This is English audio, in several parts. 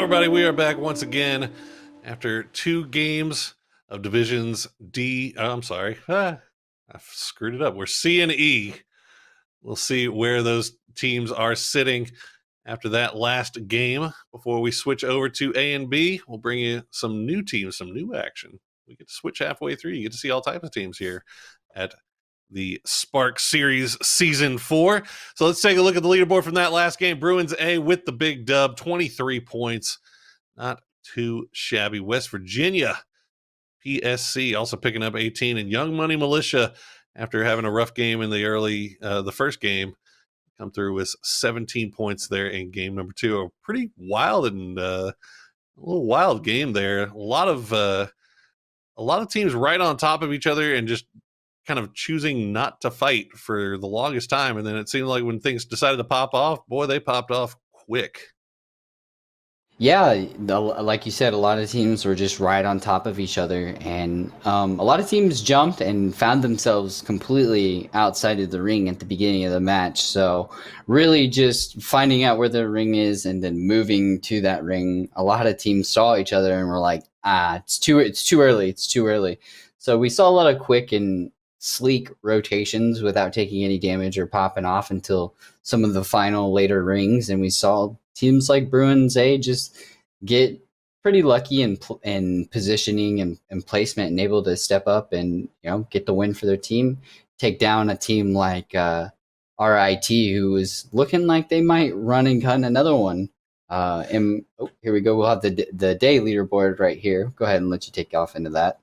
everybody. We are back once again after 2 games of Divisions D. I'm sorry. I screwed it up. We're C and E. We'll see where those teams are sitting after that last game. Before we switch over to A and B, we'll bring you some new teams, some new action. We get to switch halfway through. You get to see all types of teams here at the Spark Series Season 4. So let's take a look at the leaderboard from that last game. Bruins A with the big dub, 23 points. Not too shabby. West Virginia PSC also picking up 18. And Young Money Militia, after having a rough game in the first game, come through with 17 points there in game number 2. A pretty wild and a little wild game there. A lot of teams right on top of each other and just kind of choosing not to fight for the longest time. And then it seemed like when things decided to pop off, boy, they popped off quick. Yeah, like you said, a lot of teams were just right on top of each other, and a lot of teams jumped and found themselves completely outside of the ring at the beginning of the match. So really just finding out where the ring is and then moving to that ring. A lot of teams saw each other and were like, it's too early. So we saw a lot of quick and sleek rotations without taking any damage or popping off until some of the final later rings, and we saw teams like Bruins A just get pretty lucky in positioning and placement and able to step up and get the win for their team, take down a team like RIT, who was looking like they might run and gun another one. Here we go. We'll have the day leaderboard right here. Go ahead and let you take off into that.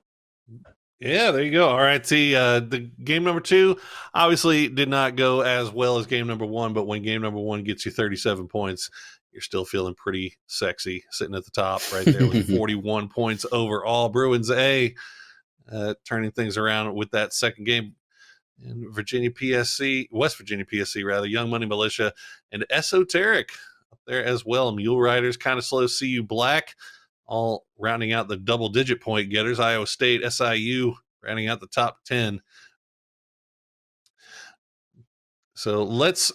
Yeah, there you go. All right, see, the game number 2 obviously did not go as well as game number 1, but when game number 1 gets you 37 points, you're still feeling pretty sexy sitting at the top right there with 41 points overall. Bruins A turning things around with that second game. And West Virginia PSC, rather, Young Money Militia, and Esoteric up there as well. Mule Riders, kind of slow, CU Black, all rounding out the double-digit point getters. Iowa State, SIU, rounding out the top 10. So let's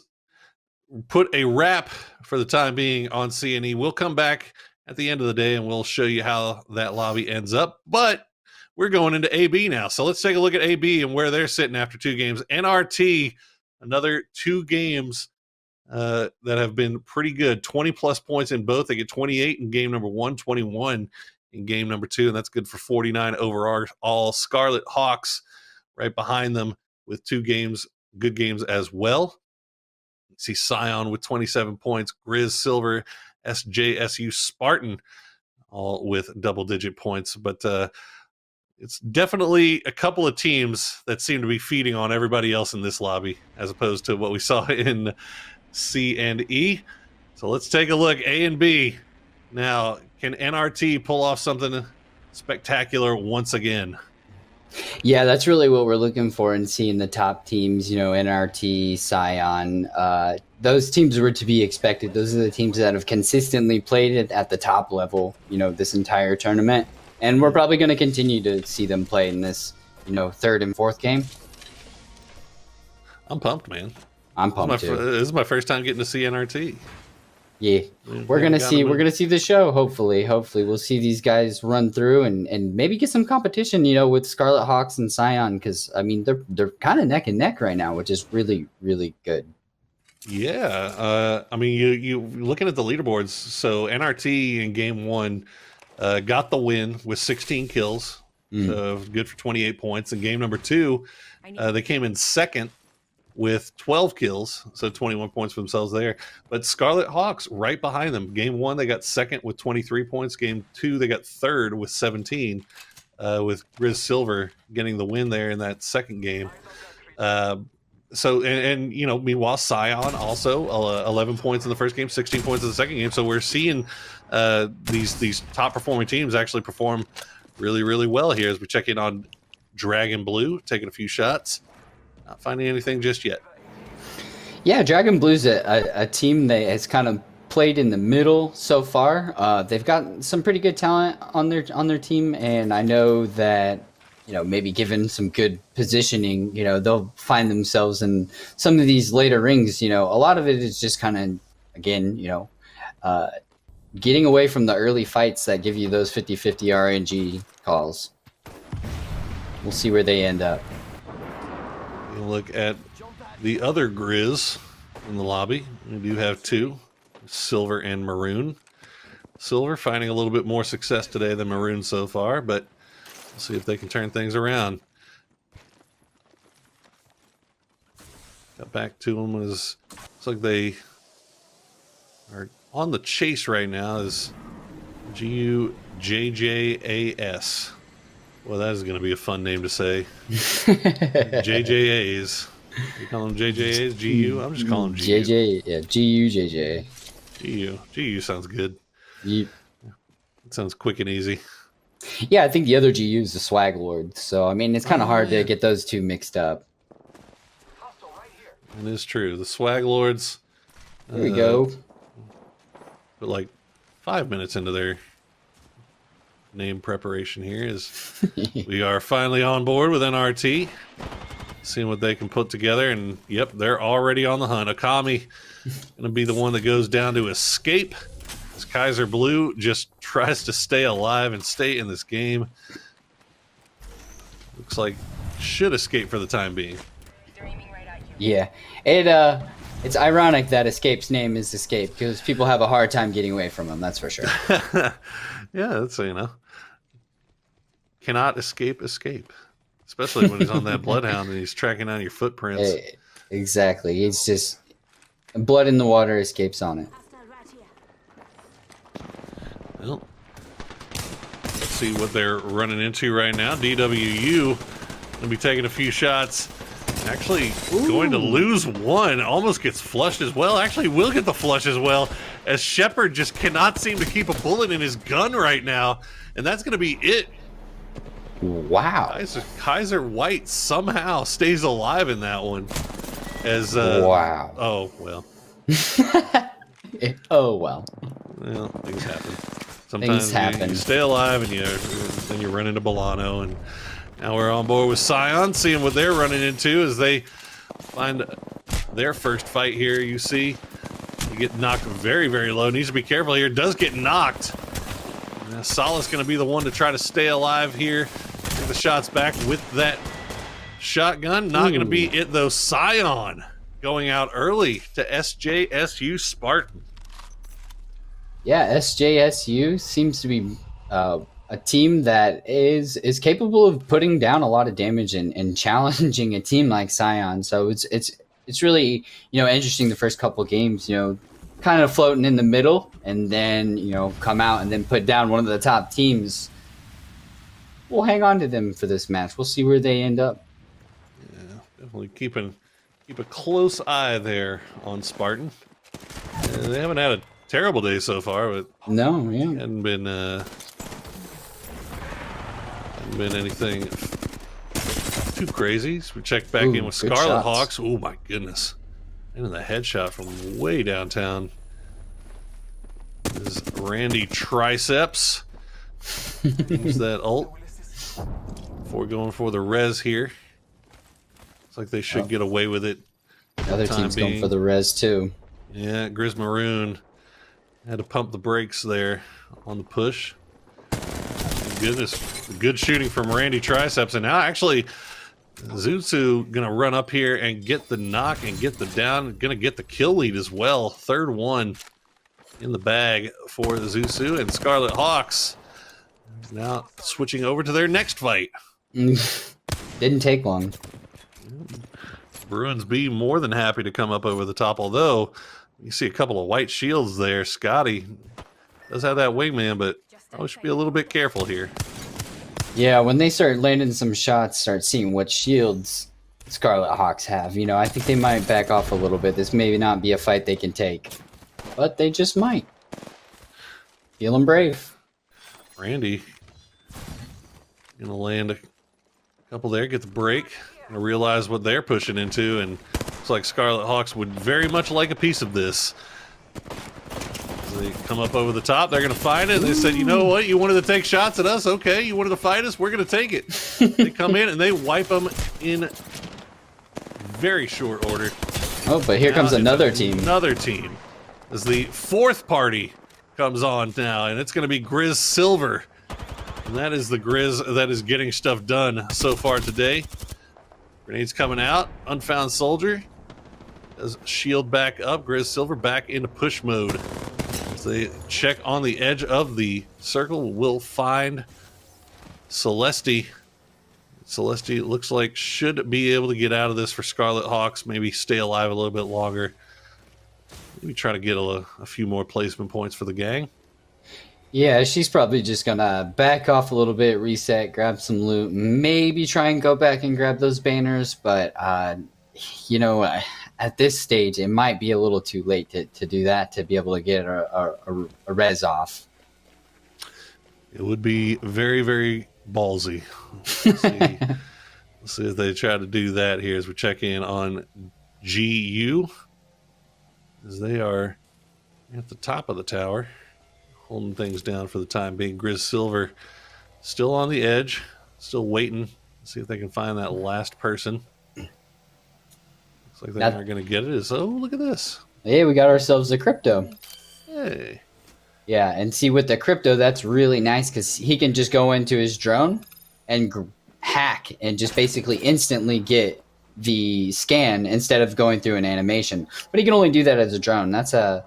put a wrap for the time being on C&E. We'll come back at the end of the day and we'll show you how that lobby ends up. But we're going into AB now. So let's take a look at AB and where they're sitting after 2 games. NRT, another 2 games that have been pretty good. 20-plus points in both. They get 28 in game number 1, 21 in game number 2, and that's good for 49 overall. All Scarlet Hawks right behind them with 2 games, good games as well. See Scion with 27 points, Grizz Silver, SJSU Spartan, all with double-digit points. But it's definitely a couple of teams that seem to be feeding on everybody else in this lobby, as opposed to what we saw in C and E. So let's take a look. A and B. Now, can NRT pull off something spectacular once again? Yeah, that's really what we're looking for and seeing the top teams, NRT, Scion. Those teams were to be expected. Those are the teams that have consistently played at the top level, this entire tournament. And we're probably going to continue to see them play in this, 3rd and 4th game. I'm pumped, man. I'm pumped too. This is my first time getting to see NRT. Yeah, we're gonna see the show. Hopefully we'll see these guys run through and maybe get some competition, with Scarlet Hawks and Scion, because they're kind of neck and neck right now, which is really, really good. Yeah, you looking at the leaderboards. So NRT in game 1 got the win with 16 kills, good for 28 points. In game number 2, they came in second with 12 kills, so 21 points for themselves there. But Scarlet Hawks right behind them. Game 1, they got second with 23 points. Game 2, they got third with 17, with Grizz Silver getting the win there in that second game. Meanwhile, Scion also 11 points in the first game, 16 points in the second game. So we're seeing these top performing teams actually perform really, really well here as we check in on Dragon Blue, taking a few shots. Not finding anything just yet. Yeah, Dragon Blue's a team that has kind of played in the middle so far. They've got some pretty good talent on their team, and I know that maybe given some good positioning, they'll find themselves in some of these later rings. A lot of it is just kind of, again, getting away from the early fights that give you those 50-50 RNG calls. We'll see where they end up. You look at the other Grizz in the lobby. We do have two, Silver and Maroon. Silver finding a little bit more success today than Maroon so far, but we'll see if they can turn things around. Got back to them as looks like they are on the chase right now as GUJJAS. Well, that is going to be a fun name to say. JJAs. You call them JJAs? GU? I'm just calling them GU. JJ, yeah, GUJJ. GU sounds good. Yep. It sounds quick and easy. Yeah, I think the other GU is the Swag Lord. So, I mean, it's kind of hard to get those two mixed up. It is true. The Swag Lords. There we go. But like 5 minutes into their name preparation here is we are finally on board with NRT. Seeing what they can put together. And, yep, they're already on the hunt. Akami going to be the one that goes down to escape. As Kaiser Blue just tries to stay alive and stay in this game. Looks like should escape for the time being. Yeah, it's ironic that Escape's name is Escape because people have a hard time getting away from him. That's for sure. Yeah, that's, you know, cannot escape, especially when he's on that Bloodhound and he's tracking down your footprints. Exactly, it's just blood in the water, Escape's on it. Well, let's see what they're running into right now. DWU gonna be taking a few shots. Actually going to lose one. Almost gets flushed as well. Actually will get the flush as well, as Shepard just cannot seem to keep a bullet in his gun right now. And that's going to be it. Wow. Kaiser White somehow stays alive in that one. As wow. Oh, well. Oh, well. Well, things happen. Sometimes you stay alive and then you run into Bolano, and now we're on board with Scion, seeing what they're running into as they find their first fight here. You see, you get knocked very, very low. Needs to be careful here. Does get knocked. Solace going to be the one to try to stay alive here. Take the shots back with that shotgun. Not going to be it, though. Scion going out early to SJSU Spartan. Yeah, SJSU seems to be a team that is capable of putting down a lot of damage and challenging a team like Scion. So it's really, you know, interesting the first couple of games, you know, kind of floating in the middle and then, you know, come out and then put down one of the top teams. We'll hang on to them for this match. We'll see where they end up. Yeah, definitely keep a close eye there on Spartan. They haven't had a terrible day so far, but no, yeah, hadn't been anything too crazy. So we checked back in with Scarlet Hawks. Oh my goodness. Into the headshot from way downtown. This is Randy Triceps. Use that ult before going for the res here. Looks like they should get away with it. The other team's going for the res too. Yeah, Grizz Maroon had to pump the brakes there on the push. Goodness, good shooting from Randy Triceps, and now actually Zutsu gonna run up here and get the knock and get the down, gonna get the kill lead as well. Third one in the bag for the Zutsu, and Scarlet Hawks now switching over to their next fight. Didn't take long. Bruins be more than happy to come up over the top, although you see a couple of white shields there. Scotty does have that wingman, but I should be a little bit careful here. Yeah, when they start landing some shots, start seeing what shields Scarlet Hawks have, you know, I think they might back off a little bit. This may not be a fight they can take, but they just might. Feeling brave. Randy gonna land a couple there, get the break, gonna realize what they're pushing into, and looks like Scarlet Hawks would very much like a piece of this. They come up over the top. They're going to find it. They said, you know what? You wanted to take shots at us? Okay. You wanted to fight us? We're going to take it. They come in and they wipe them in very short order. Oh, but here comes another team. Another team. This is the fourth party comes on now, and it's going to be Grizz Silver. And that is the Grizz that is getting stuff done so far today. Grenades coming out. Unfound Soldier does shield back up. Grizz Silver back into push mode. As they check on the edge of the circle, will find Celeste. Celeste looks like should be able to get out of this for Scarlet Hawks. Maybe stay alive a little bit longer. Maybe try to get a few more placement points for the gang. Yeah, she's probably just gonna back off a little bit, reset, grab some loot, maybe try and go back and grab those banners. But you know, at this stage, it might be a little too late to do that, to be able to get a res off. It would be very, very ballsy. Let's see if they try to do that here as we check in on GU, as they are at the top of the tower, holding things down for the time being. Grizz Silver still on the edge, still waiting. See if they can find that last person. Looks like they are going to get it. Oh, look at this. Hey, we got ourselves a crypto. Hey. Yeah, and see, with the crypto, that's really nice because he can just go into his drone and hack and just basically instantly get the scan instead of going through an animation. But he can only do that as a drone. That's a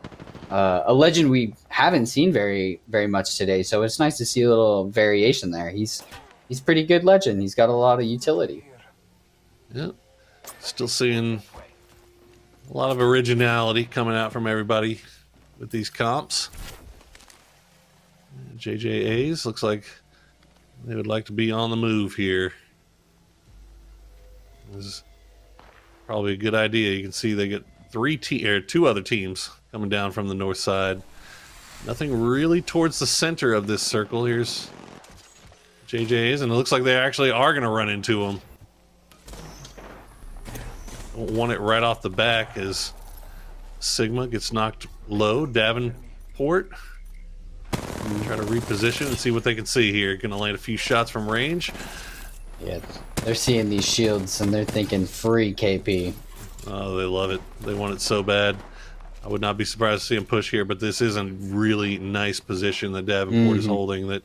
legend we haven't seen very much today. So it's nice to see a little variation there. He's pretty good legend. He's got a lot of utility. Yep. Still seeing a lot of originality coming out from everybody with these comps. JJAs looks like they would like to be on the move here. This is probably a good idea. You can see they get two other teams coming down from the north side. Nothing really towards the center of this circle. Here's JJAs, and it looks like they actually are going to run into them. Don't want it right off the back as Sigma gets knocked low. Davenport try to reposition and see what they can see here. Gonna land a few shots from range. Yeah, they're seeing these shields and they're thinking free KP. Oh, they love it. They want it so bad. I would not be surprised to see him push here, but this is a really nice position that Davenport is holding, that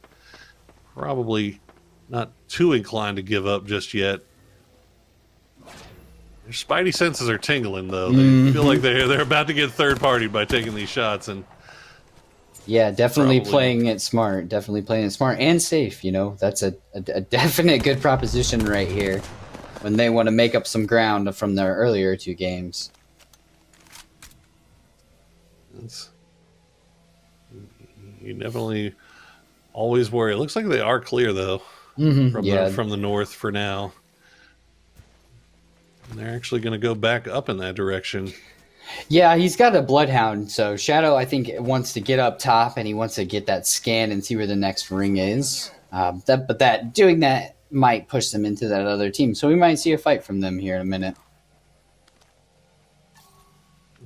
probably not too inclined to give up just yet. Their spidey senses are tingling, though. They feel like they're about to get third-partied by taking these shots, and yeah, definitely playing it smart. Definitely playing it smart and safe. You know, that's a definite good proposition right here when they want to make up some ground from their earlier two games. You definitely always worry. It looks like they are clear, though, from the north for now. And they're actually going to go back up in that direction. Yeah, he's got a Bloodhound, so Shadow, I think, wants to get up top, and he wants to get that scan and see where the next ring is. Doing that might push them into that other team, so we might see a fight from them here in a minute.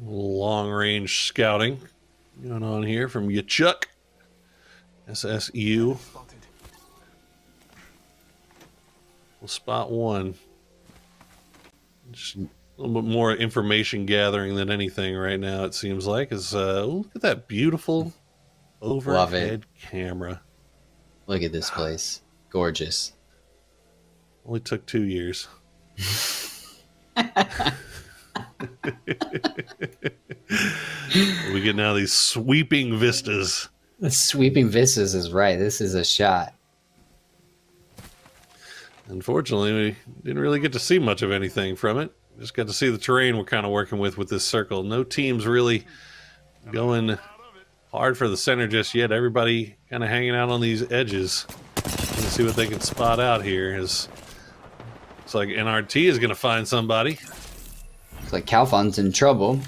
Long-range scouting going on here from Yachuk. SSU. We'll spot one. Just a little bit more information gathering than anything right now, it seems like. Look at that beautiful overhead camera. Look at this place. Gorgeous. Only took 2 years. We get now these sweeping vistas. The sweeping vistas is right. This is a shot. Unfortunately, we didn't really get to see much of anything from it. Just got to see the terrain we're kind of working with this circle. No teams really going hard for the center just yet. Everybody kind of hanging out on these edges. Let's see what they can spot out here. It's like NRT is going to find somebody. It's like Calfon's in trouble.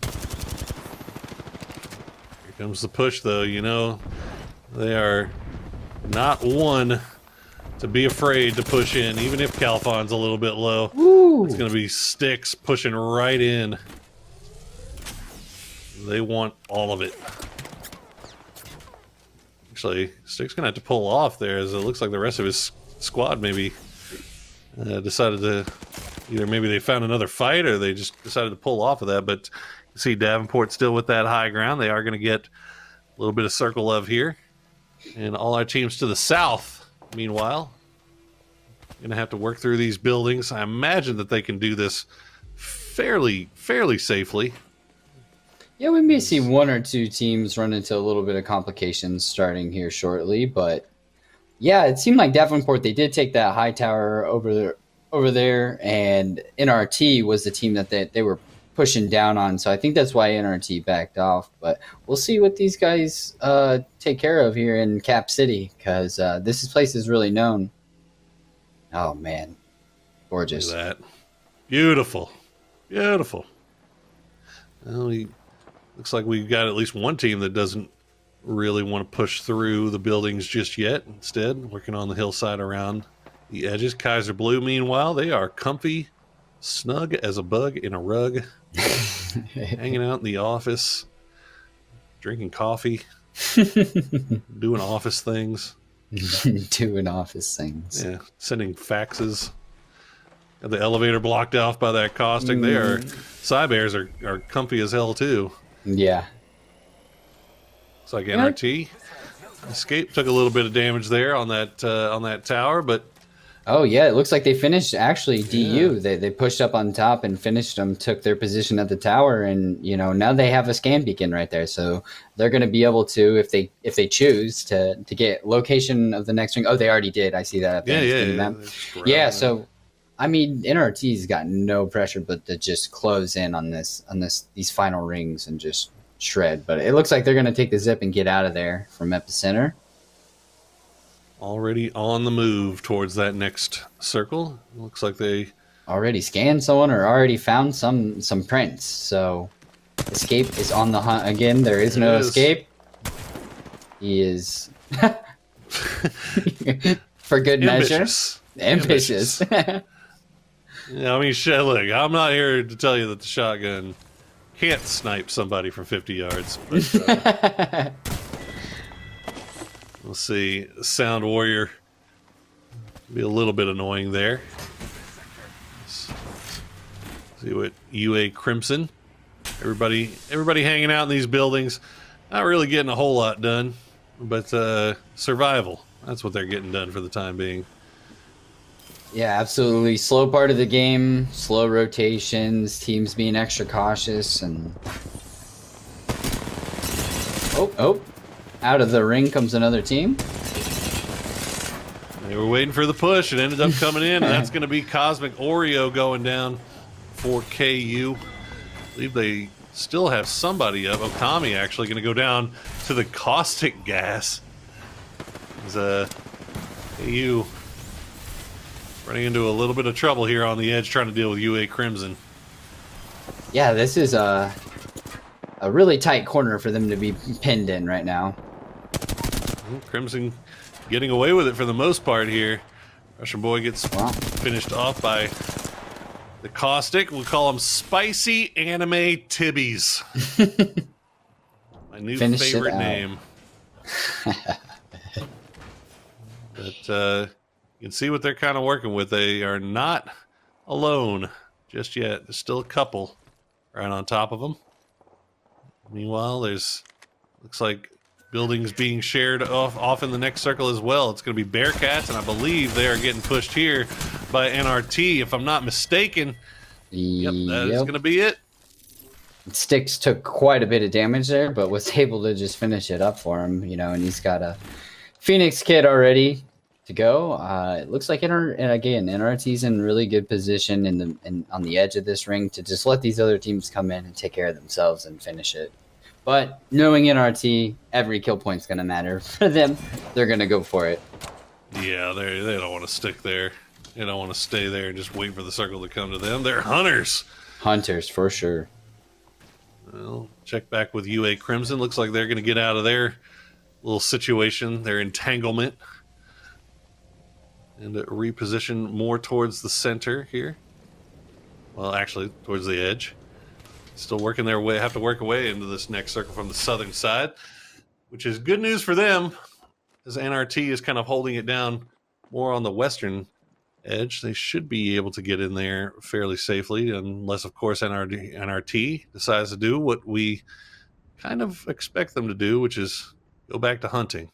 Here comes the push, though. You know, they are not one to be afraid to push in, even if Calfon's a little bit low. Woo. It's going to be Styx pushing right in. They want all of it. Actually, Styx going to have to pull off there, as it looks like the rest of his squad maybe decided to either maybe they found another fight or they just decided to pull off of that. But you see Davenport still with that high ground. They are going to get a little bit of circle love here. And all our teams to the south, meanwhile, going to have to work through these buildings. I imagine that they can do this fairly safely. Yeah, we may see one or two teams run into a little bit of complications starting here shortly, but yeah, it seemed like Davenport, they did take that high tower over there, and NRT was the team that they were pushing down on, so I think that's why NRT backed off. But we'll see what these guys take care of here in Cap City, because this place is really known. Oh man, gorgeous! Look at that, beautiful. Well, looks like we've got at least one team that doesn't really want to push through the buildings just yet. Instead, working on the hillside around the edges. Kaiser Blue, meanwhile, they are comfy, snug as a bug in a rug, hanging out in the office, drinking coffee, doing office things. Doing office things. Yeah, sending faxes. Got the elevator blocked off by that caustic. They are, Cybears are comfy as hell too. Yeah. Looks like NRT escape, took a little bit of damage there on that tower, but oh yeah, it looks like they finished actually DU. Yeah. They pushed up on top and finished them, took their position at the tower, and now they have a scan beacon right there. So they're going to be able to, if they choose to get location of the next ring. Oh, they already did. I see that up there. Yeah. So I mean, NRT's got no pressure but to just close in on these final rings and just shred. But it looks like they're going to take the zip and get out of there from Epicenter. Already on the move towards that next circle. Looks like they already scanned someone or already found some prints. So escape is on the hunt again. There is no escape. He is for good measure. Ambitious. Yeah, I mean, look, I'm not here to tell you that the shotgun can't snipe somebody from 50 yards. But, we'll see. Sound Warrior be a little bit annoying there. See what UA Crimson. Everybody hanging out in these buildings. Not really getting a whole lot done, but survival. That's what they're getting done for the time being. Yeah, absolutely. Slow part of the game, slow rotations, teams being extra cautious, and oh, out of the ring comes another team. They were waiting for the push. It ended up coming in, and that's going to be Cosmic Oreo going down for KU. I believe they still have somebody up. Okami actually going to go down to the caustic gas. KU running into a little bit of trouble here on the edge trying to deal with UA Crimson. Yeah, this is a really tight corner for them to be pinned in right now. Crimson getting away with it for the most part here. Russian Boy gets finished off by the caustic. We'll call them Spicy Anime Tibbies. My new favorite name. But you can see what they're kind of working with. They are not alone just yet. There's still a couple right on top of them. Meanwhile, looks like buildings being shared off in the next circle as well. It's going to be Bearcats, and I believe they are getting pushed here by NRT, if I'm not mistaken. Yep, that is going to be it. Styx took quite a bit of damage there, but was able to just finish it up for him, and he's got a Phoenix kit already to go. It looks like NRT's in really good position on the edge of this ring to just let these other teams come in and take care of themselves and finish it. But knowing NRT, every kill point's going to matter for them. They're going to go for it. Yeah, they don't want to stick there. They don't want to stay there and just wait for the circle to come to them. They're hunters. Hunters, for sure. Well, check back with UA Crimson. Looks like they're going to get out of their little situation, their entanglement, and reposition more towards the center here. Well, actually, towards the edge. Still working their way, have to work away into this next circle from the southern side, which is good news for them, as NRT is kind of holding it down more on the western edge. They should be able to get in there fairly safely, unless, of course, NRT decides to do what we kind of expect them to do, which is go back to hunting.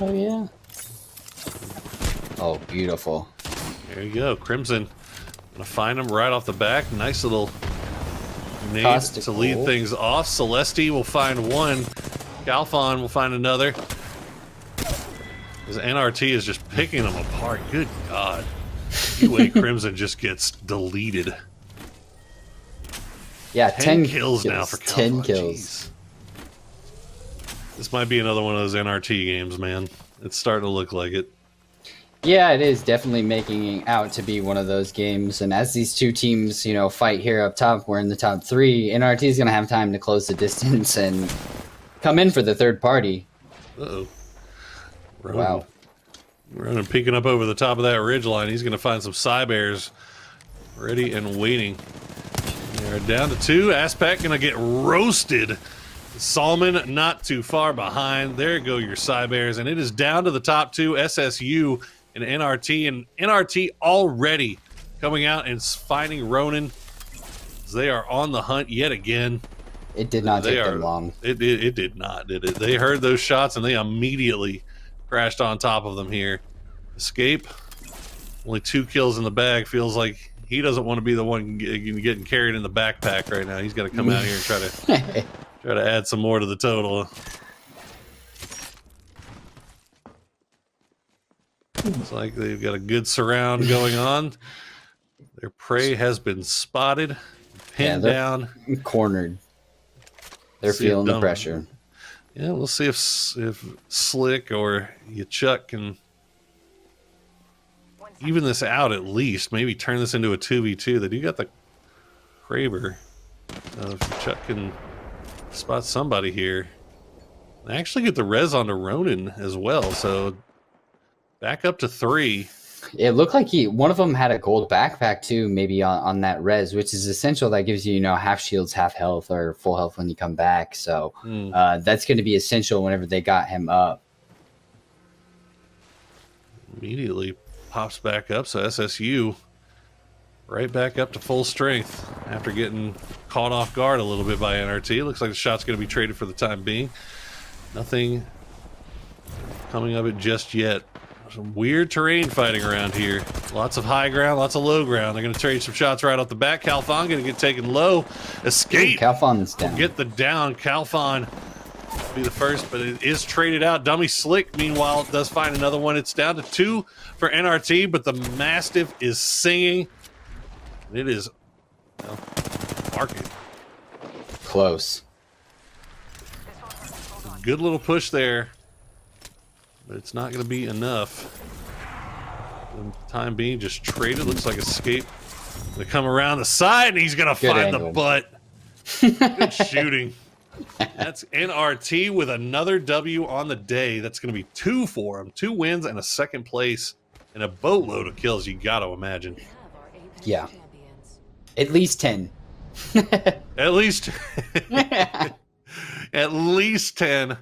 Oh, yeah. Oh, beautiful. There you go. Crimson gonna find him right off the back. Nice little nade to lead things off. Celeste will find one. Galfon will find another. His NRT is just picking them apart. Good God. UA Crimson just gets deleted. Yeah, 10 kills now for Galfon. 10 kills. Jeez. This might be another one of those NRT games, man. It's starting to look like it. Yeah, it is definitely making out to be one of those games. And as these two teams, you know, fight here up top, we're in the top 3. NRT is going to have time to close the distance and come in for the third party. Uh-oh. Wow. Ronan peeking up over the top of that ridge line. He's going to find some Cybears ready and waiting. They're down to 2. Aspect going to get roasted. Salmon not too far behind. There go your Cybears. And it is down to the top 2, SSU and NRT. And NRT already coming out and finding Ronan. They are on the hunt yet again. It did not take them long. It did not, did it? They heard those shots and they immediately crashed on top of them here. Escape. Only 2 kills in the bag. Feels like he doesn't want to be the one getting carried in the backpack right now. He's got to come out here and try to add some more to the total. Looks like they've got a good surround going on. Their prey has been spotted, pinned down, cornered. They're feeling the pressure. Yeah, we'll see if Slick or Chuck can even this out at least. Maybe turn this into a 2v2. They do got the Kraber. If Chuck can spot somebody here. They actually get the res onto Ronan as well, so back up to 3. It looked like one of them had a gold backpack too, maybe on that res, which is essential. That gives you, you know, half shields, half health, or full health when you come back. So that's going to be essential whenever they got him up. Immediately pops back up, so SSU right back up to full strength after getting caught off guard a little bit by NRT. Looks like the shot's going to be traded for the time being. Nothing coming of it just yet. Some weird terrain fighting around here. Lots of high ground, lots of low ground. They're going to trade some shots right off the bat. Calfon going to get taken low. Escape. Calfon's down. Get the down. Calfon will be the first, but it is traded out. Dummy Slick, meanwhile, does find another one. It's down to 2 for NRT, but the Mastiff is singing. It is marking. Close. Good little push there, but it's not going to be enough. For the time being, just traded. Looks like Escape. They come around the side, and he's going to find the butt. Good shooting. That's NRT with another W on the day. That's going to be 2 for him. 2 wins and a 2nd place and a boatload of kills, you got to imagine. Yeah. At least 10. At least at least 10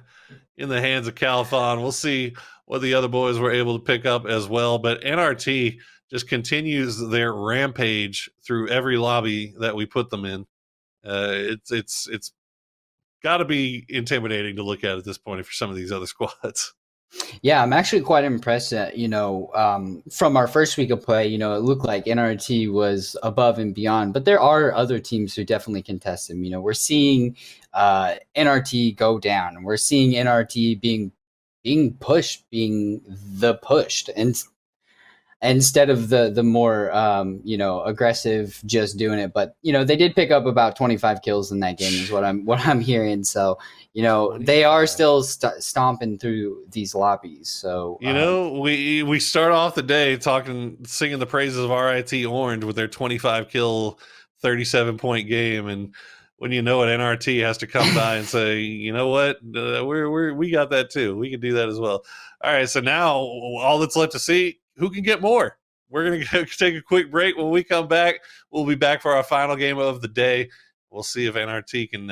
in the hands of Calfon. We'll see what the other boys were able to pick up as well. But NRT just continues their rampage through every lobby that we put them in. It's got to be intimidating to look at this point for some of these other squads. Yeah, I'm actually quite impressed that, you know, from our first week of play, you know, it looked like NRT was above and beyond, but there are other teams who definitely contest them. You know, we're seeing NRT go down, and we're seeing NRT being pushed, being the pushed, and instead of the more you know, aggressive just doing it. But you know, they did pick up about 25 kills in that game is what I'm hearing. So you know, they are still stomping through these lobbies. So you know, we start off the day singing the praises of RIT Orange with their 25 kill 37 point game, and when you know it, NRT has to come by and say, you know what, we got that too, we can do that as well. All right, so now all that's left to see, who can get more? We're going to take a quick break. When we come back, we'll be back for our final game of the day. We'll see if NRT can,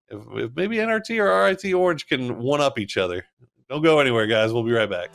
if maybe NRT or RIT Orange can one-up each other. Don't go anywhere, guys. We'll be right back.